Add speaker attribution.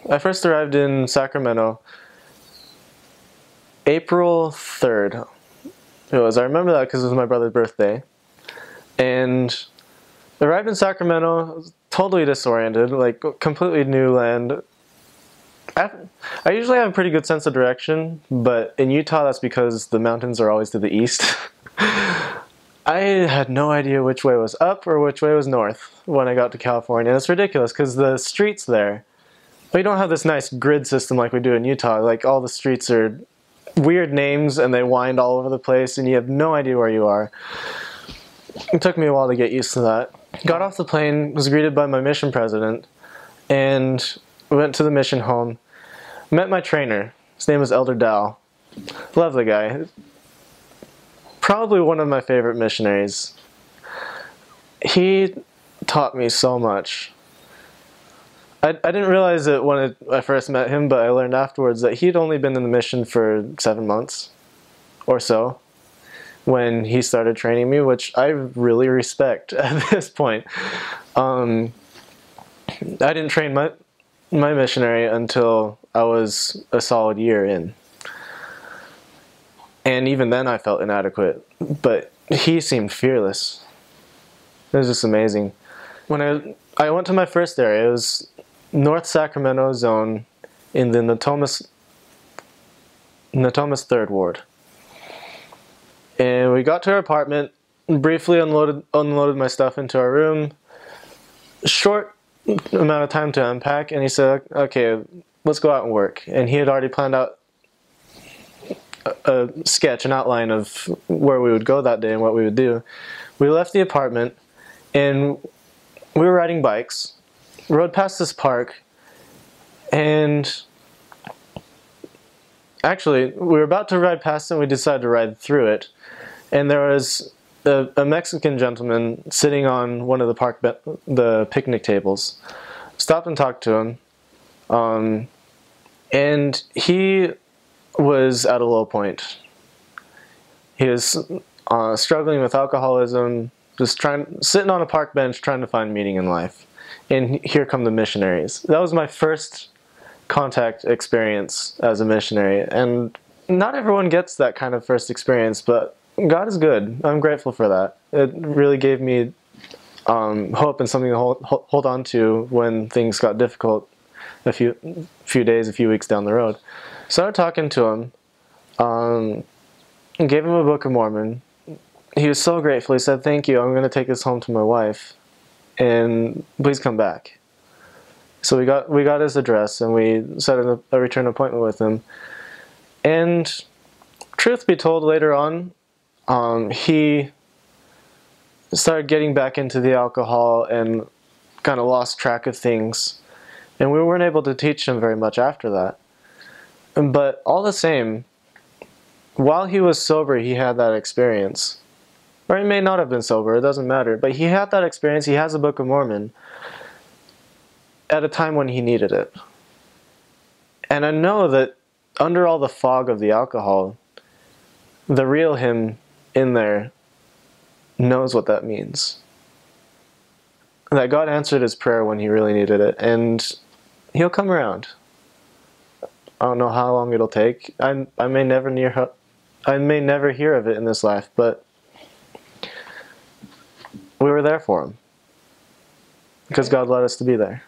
Speaker 1: I first arrived in Sacramento April 3rd. It was. I remember that because it was my brother's birthday. And arrived in Sacramento, totally disoriented, like completely new land. I usually have a pretty good sense of direction, but in Utah that's because the mountains are always to the east. I had no idea which way was up or which way was north when I got to California. It's ridiculous because the streets there, we don't have this nice grid system like we do in Utah. Like all the streets are weird names and they wind all over the place and you have no idea where you are. It took me a while to get used to that. Got off the plane, was greeted by my mission president, and went to the mission home. Met my trainer. His name was Elder Dow. Love the guy. Probably one of my favorite missionaries. He taught me so much. I didn't realize it when I first met him, but I learned afterwards that he'd only been in the mission for 7 months or so when he started training me, which I really respect at this point. I didn't train my missionary until I was a solid year in. And even then I felt inadequate, but he seemed fearless. It was just amazing. When I went to my first area, it was North Sacramento zone in the Natomas 3rd Ward. And we got to our apartment, briefly unloaded my stuff into our room. Short amount of time to unpack, and he said, okay, let's go out and work. And he had already planned out a sketch, an outline of where we would go that day and what we would do. We left the apartment and we were riding bikes, rode past this park, and actually we were about to ride past it and we decided to ride through it. And there was a Mexican gentleman sitting on one of the picnic tables. Stopped and talked to him, and he was at a low point. He was struggling with alcoholism, just sitting on a park bench trying to find meaning in life. And here come the missionaries. That was my first contact experience as a missionary, and not everyone gets that kind of first experience, but God is good. I'm grateful for that. It really gave me hope and something to hold on to when things got difficult a few days, a few weeks down the road. Started talking to him, and gave him a Book of Mormon. He was so grateful. He said, thank you, I'm going to take this home to my wife, and please come back. So we got his address, and we set a return appointment with him. And truth be told, later on, he started getting back into the alcohol and kind of lost track of things. And we weren't able to teach him very much after that. But all the same, while he was sober, he had that experience. Or he may not have been sober, it doesn't matter. But he had that experience, he has a Book of Mormon, at a time when he needed it. And I know that under all the fog of the alcohol, the real him in there knows what that means. That God answered his prayer when he really needed it, and he'll come around. I don't know how long it'll take. I may never hear of it in this life, but we were there for him because God led us to be there.